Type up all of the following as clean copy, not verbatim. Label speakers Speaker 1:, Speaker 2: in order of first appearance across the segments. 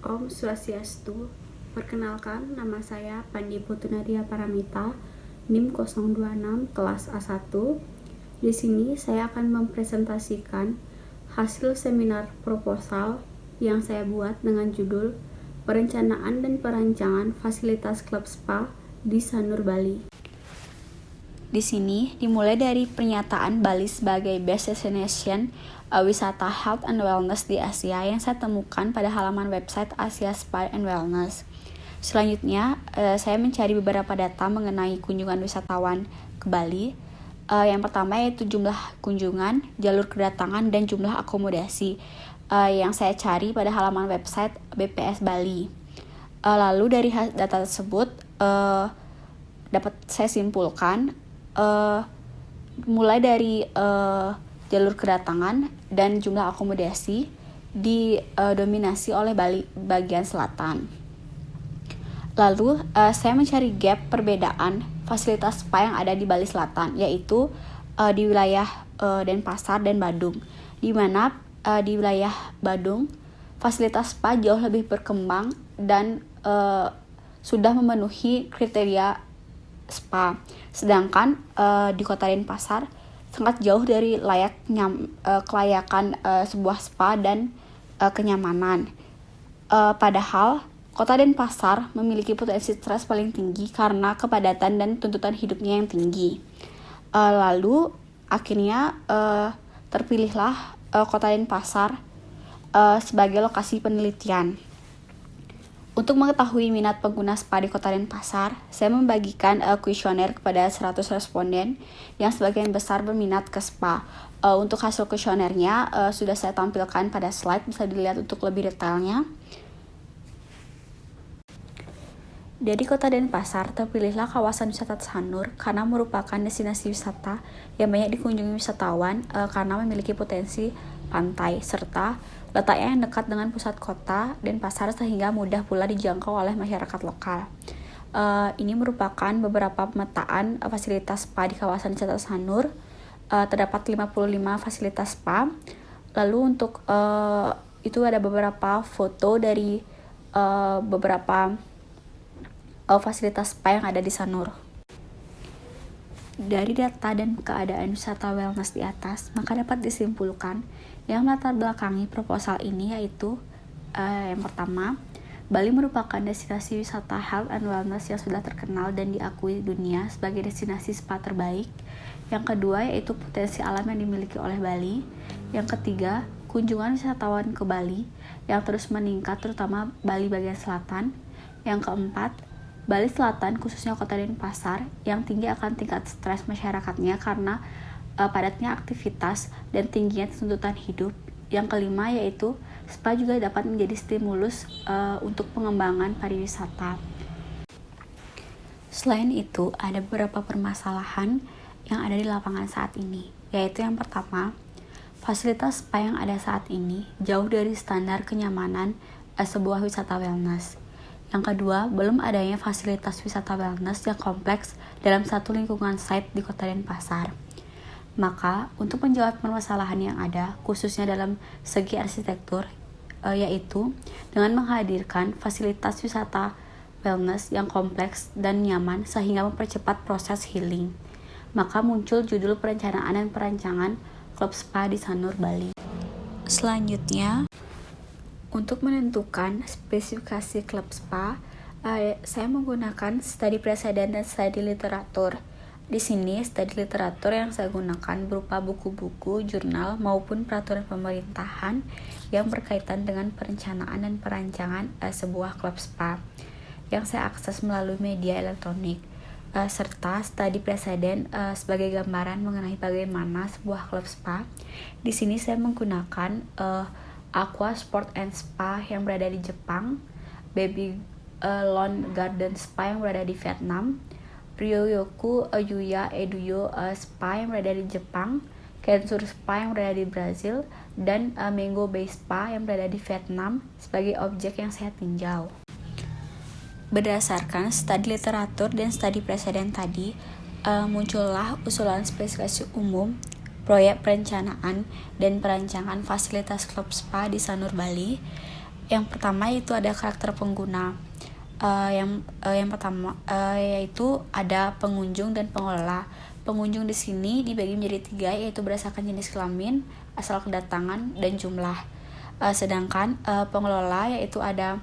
Speaker 1: Om Swastiastu. Perkenalkan, nama saya Pandi Putu Nadia Paramita, NIM 026 kelas A1. Di sini saya akan mempresentasikan hasil seminar proposal yang saya buat dengan judul Perencanaan dan Perancangan Fasilitas Klub Spa di Sanur, Bali. Di sini dimulai dari pernyataan Bali sebagai best destination wisata health and wellness di Asia yang saya temukan pada halaman website Asia Spa and Wellness. Selanjutnya, saya mencari beberapa data mengenai kunjungan wisatawan ke Bali. Yang pertama yaitu jumlah kunjungan, jalur kedatangan, dan jumlah akomodasi yang saya cari pada halaman website BPS Bali. Lalu dari data tersebut dapat saya simpulkan mulai dari jalur kedatangan dan jumlah akomodasi didominasi oleh Bali bagian selatan. Lalu saya mencari gap perbedaan fasilitas spa yang ada di Bali Selatan, yaitu di wilayah Denpasar dan Badung, di mana di wilayah Badung fasilitas spa jauh lebih berkembang dan sudah memenuhi kriteria spa, sedangkan di kota Denpasar sangat jauh dari kelayakan sebuah spa dan kenyamanan. Padahal kota Denpasar memiliki potensi stres paling tinggi karena kepadatan dan tuntutan hidupnya yang tinggi. Lalu akhirnya terpilihlah kota Denpasar sebagai lokasi penelitian. Untuk mengetahui minat pengguna spa di kota Denpasar, saya membagikan kuesioner kepada 100 responden yang sebagian besar berminat ke spa. Untuk hasil kuesionernya sudah saya tampilkan pada slide, bisa dilihat untuk lebih detailnya. Dari kota Denpasar, terpilihlah kawasan wisata Sanur karena merupakan destinasi wisata yang banyak dikunjungi wisatawan karena memiliki potensi pantai, serta letaknya yang dekat dengan pusat kota Denpasar sehingga mudah pula dijangkau oleh masyarakat lokal. Ini merupakan beberapa pemetaan fasilitas spa di kawasan wisata Sanur. Terdapat 55 fasilitas spa. Lalu untuk itu ada beberapa foto dari beberapa fasilitas spa yang ada di Sanur. Dari data dan keadaan wisata wellness di atas, maka dapat disimpulkan yang melatar belakangi proposal ini yaitu yang pertama, Bali merupakan destinasi wisata health and wellness yang sudah terkenal dan diakui dunia sebagai destinasi spa terbaik. Yang kedua yaitu potensi alam yang dimiliki oleh Bali. Yang ketiga, kunjungan wisatawan ke Bali yang terus meningkat terutama Bali bagian selatan. Yang keempat, Bali Selatan khususnya kota Denpasar yang tinggi akan tingkat stres masyarakatnya karena padatnya aktivitas dan tingginya tuntutan hidup. Yang kelima yaitu spa juga dapat menjadi stimulus untuk pengembangan pariwisata. Selain itu, ada beberapa permasalahan yang ada di lapangan saat ini, yaitu yang pertama, fasilitas spa yang ada saat ini jauh dari standar kenyamanan sebuah wisata wellness. Yang kedua, belum adanya fasilitas wisata wellness yang kompleks dalam satu lingkungan site di kota Denpasar. Maka, untuk menjawab permasalahan yang ada, khususnya dalam segi arsitektur, yaitu dengan menghadirkan fasilitas wisata wellness yang kompleks dan nyaman sehingga mempercepat proses healing. Maka muncul judul Perencanaan dan Perancangan Klub Spa di Sanur, Bali. Selanjutnya, untuk menentukan spesifikasi klub spa, saya menggunakan studi preseden dan studi literatur. Di sini, studi literatur yang saya gunakan berupa buku-buku, jurnal, maupun peraturan pemerintahan yang berkaitan dengan perencanaan dan perancangan sebuah klub spa yang saya akses melalui media elektronik, serta studi preseden sebagai gambaran mengenai bagaimana sebuah klub spa. Di sini saya menggunakan Aqua Sport and Spa yang berada di Jepang, Baby Lawn Garden Spa yang berada di Vietnam, Ryoyoku Yuya Eduyo Spa yang berada di Jepang, Kensur Spa yang berada di Brazil, dan Mango Bay Spa yang berada di Vietnam sebagai objek yang saya tinjau. Berdasarkan studi literatur dan studi preseden tadi, muncullah usulan spesifikasi umum proyek perencanaan dan perancangan fasilitas klub spa di Sanur, Bali Yang pertama yaitu ada karakter pengguna. Yang pertama yaitu ada pengunjung dan pengelola. Pengunjung di sini dibagi menjadi 3, yaitu berdasarkan jenis kelamin, asal kedatangan, dan jumlah. Sedangkan pengelola yaitu ada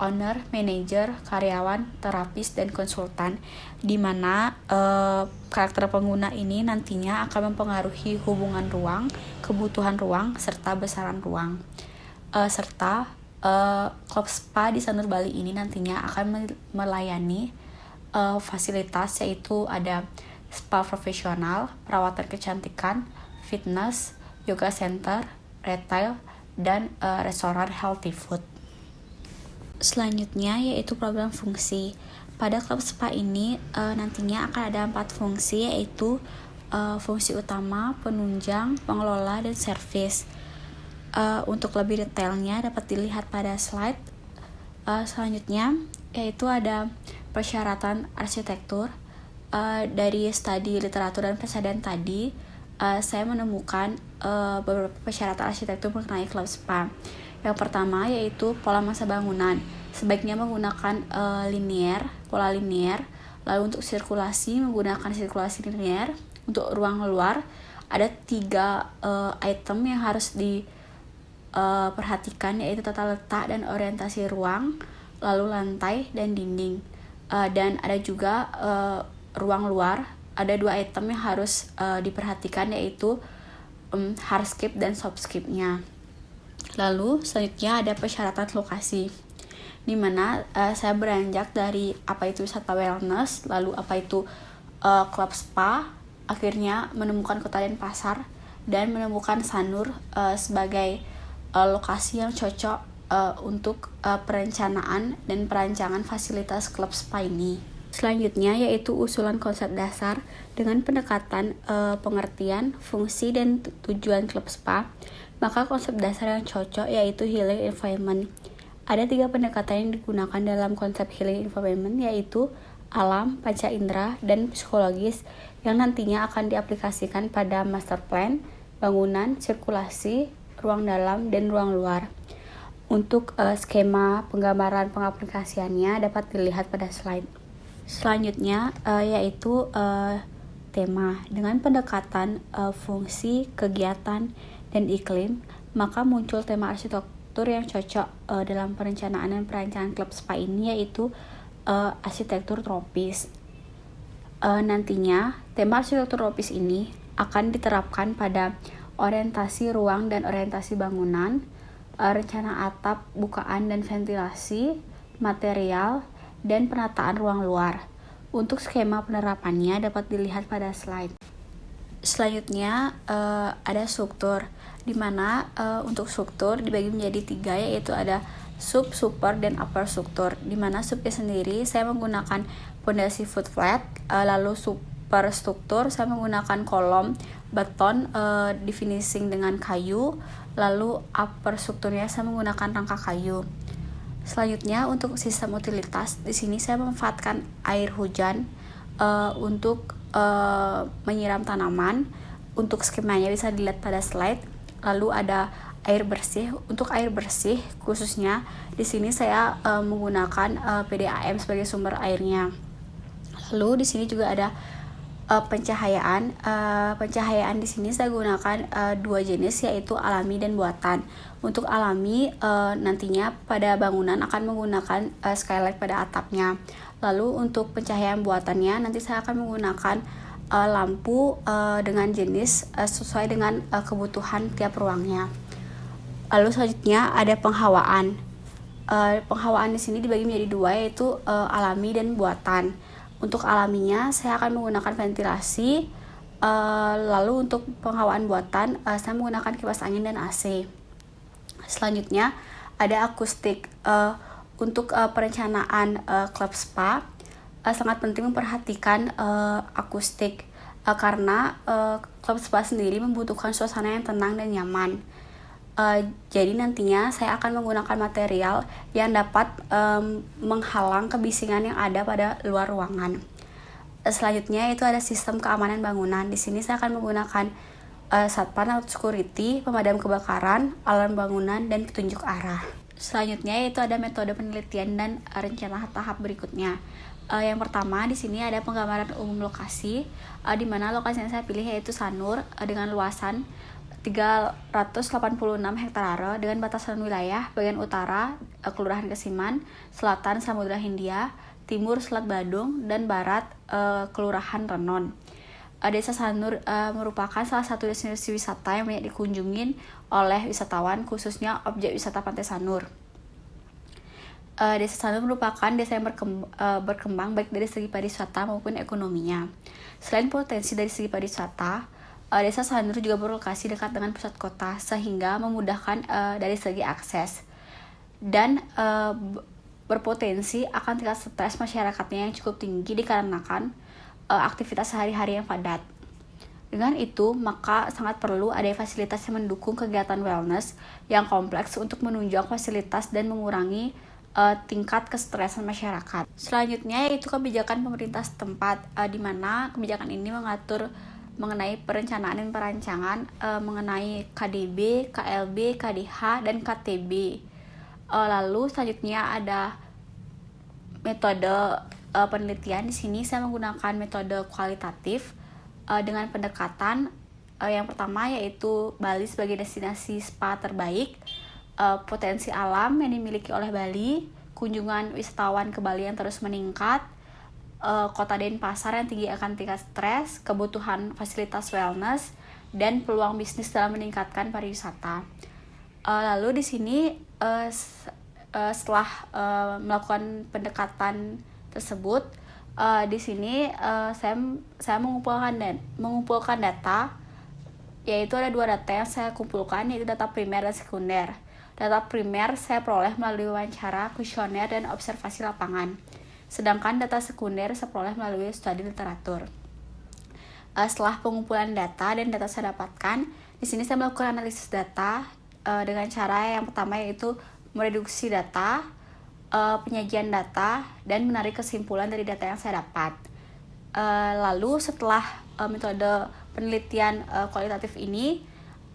Speaker 1: owner, manager, karyawan, terapis, dan konsultan, di mana karakter pengguna ini nantinya akan mempengaruhi hubungan ruang, kebutuhan ruang, serta besaran ruang. Klub spa di Sanur Bali ini nantinya akan melayani fasilitas, yaitu ada spa profesional, perawatan kecantikan, fitness, yoga center, retail, dan restoran healthy food. Selanjutnya yaitu program fungsi. Pada klub spa ini nantinya akan ada 4 fungsi, yaitu fungsi utama, penunjang, pengelola, dan servis. Untuk lebih detailnya dapat dilihat pada slide selanjutnya, yaitu ada persyaratan arsitektur. Dari studi literatur dan presiden tadi, saya menemukan beberapa persyaratan arsitektur mengenai klub spa. Yang pertama yaitu pola masa bangunan. Sebaiknya menggunakan pola linier. Lalu untuk sirkulasi menggunakan sirkulasi linier. Untuk ruang luar ada 3 item yang harus diperhatikan, yaitu tata letak dan orientasi ruang, lalu lantai dan dinding. Dan ada juga ruang luar, ada 2 item yang harus diperhatikan, yaitu hardscape dan softscape-nya. Lalu selanjutnya ada persyaratan lokasi, di mana saya beranjak dari apa itu wisata wellness, lalu apa itu klub spa, akhirnya menemukan Kota Denpasar dan menemukan Sanur sebagai lokasi yang cocok untuk perencanaan dan perancangan fasilitas klub spa ini. Selanjutnya yaitu usulan konsep dasar dengan pendekatan pengertian, fungsi, dan tujuan klub spa. Maka konsep dasar yang cocok yaitu healing environment. Ada 3 pendekatan yang digunakan dalam konsep healing environment, yaitu alam, panca indera, dan psikologis, yang nantinya akan diaplikasikan pada master plan, bangunan, sirkulasi, ruang dalam, dan ruang luar. Untuk skema penggambaran pengaplikasiannya dapat dilihat pada slide. Selanjutnya yaitu tema. Dengan pendekatan fungsi, kegiatan, dan iklim, maka muncul tema arsitektur yang cocok dalam perencanaan dan perancangan klub spa ini, yaitu arsitektur tropis. Nantinya tema arsitektur tropis ini akan diterapkan pada orientasi ruang dan orientasi bangunan, rencana atap, bukaan dan ventilasi, material, dan penataan ruang luar. Untuk skema penerapannya dapat dilihat pada slide. Selanjutnya ada struktur, di mana untuk struktur dibagi menjadi 3, yaitu ada sub, super, dan upper struktur. Di mana subnya sendiri saya menggunakan fondasi foot flat, lalu super struktur saya menggunakan kolom beton di finishing dengan kayu, lalu upper strukturnya saya menggunakan rangka kayu. Selanjutnya untuk sistem utilitas, di sini saya memanfaatkan air hujan untuk menyiram tanaman. Untuk skemanya bisa dilihat pada slide. Lalu ada air bersih. Untuk air bersih khususnya di sini saya menggunakan PDAM sebagai sumber airnya. Lalu di sini juga ada pencahayaan. Pencahayaan di sini saya gunakan 2 jenis, yaitu alami dan buatan. Untuk alami nantinya pada bangunan akan menggunakan skylight pada atapnya. Lalu untuk pencahayaan buatannya nanti saya akan menggunakan lampu dengan jenis sesuai dengan kebutuhan tiap ruangnya. Lalu selanjutnya ada penghawaan. Penghawaan di sini dibagi menjadi 2, yaitu alami dan buatan. Untuk alaminya saya akan menggunakan ventilasi. Lalu untuk penghawaan buatan saya menggunakan kipas angin dan AC. Selanjutnya ada akustik. Untuk perencanaan klub spa sangat penting memperhatikan akustik karena klub spa sendiri membutuhkan suasana yang tenang dan nyaman. Jadi nantinya saya akan menggunakan material yang dapat menghalang kebisingan yang ada pada luar ruangan. Selanjutnya itu ada sistem keamanan bangunan. Di sini saya akan menggunakan satpan atau security, pemadam kebakaran, alarm bangunan, dan petunjuk arah. Selanjutnya yaitu ada metode penelitian dan rencana tahap berikutnya. Yang pertama di sini ada penggambaran umum lokasi, di mana lokasi yang saya pilih yaitu Sanur dengan luasan 386 hektare dengan batasan wilayah bagian utara Kelurahan Kesiman, selatan Samudra Hindia, timur Selat Badung, dan barat Kelurahan Renon. Desa Sanur merupakan salah satu destinasi wisata yang banyak dikunjungin oleh wisatawan, khususnya objek wisata Pantai Sanur. Desa Sanur merupakan desa yang berkembang baik dari segi pariwisata maupun ekonominya. Selain potensi dari segi pariwisata, Desa Sanur juga berlokasi dekat dengan pusat kota sehingga memudahkan dari segi akses dan berpotensi akan tingkat stres masyarakatnya yang cukup tinggi dikarenakan aktivitas sehari-hari yang padat. Dengan itu, maka sangat perlu ada fasilitas yang mendukung kegiatan wellness yang kompleks untuk menunjang fasilitas dan mengurangi tingkat kesetresan masyarakat. Selanjutnya yaitu kebijakan pemerintah setempat, di mana kebijakan ini mengatur mengenai perencanaan dan perancangan mengenai KDB, KLB, KDH, dan KTB. Lalu selanjutnya ada metode penelitian. Di sini saya menggunakan metode kualitatif dengan pendekatan yang pertama yaitu Bali sebagai destinasi spa terbaik, potensi alam yang dimiliki oleh Bali, kunjungan wisatawan ke Bali yang terus meningkat, kota Denpasar yang tinggi akan tingkat stres, kebutuhan fasilitas wellness, dan peluang bisnis dalam meningkatkan pariwisata. Lalu di sini setelah melakukan pendekatan tersebut, di sini saya mengumpulkan data, yaitu ada 2 data yang saya kumpulkan, yaitu data primer dan sekunder. Data primer saya peroleh melalui wawancara, kuesioner, dan observasi lapangan. Sedangkan data sekunder saya peroleh melalui studi literatur. Setelah pengumpulan data dan data saya dapatkan, di sini saya melakukan analisis data dengan cara yang pertama yaitu mereduksi data, penyajian data, dan menarik kesimpulan dari data yang saya dapat. Lalu setelah metode penelitian kualitatif ini,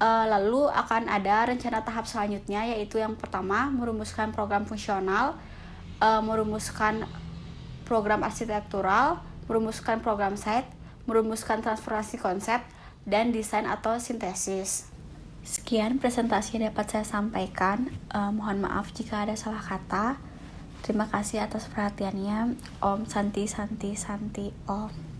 Speaker 1: lalu akan ada rencana tahap selanjutnya, yaitu yang pertama merumuskan program fungsional, merumuskan program arsitektural, merumuskan program site, merumuskan transformasi konsep, dan desain atau sintesis. Sekian presentasi yang dapat saya sampaikan. Mohon maaf jika ada salah kata. Terima kasih atas perhatiannya. Om Santi Santi Santi Om.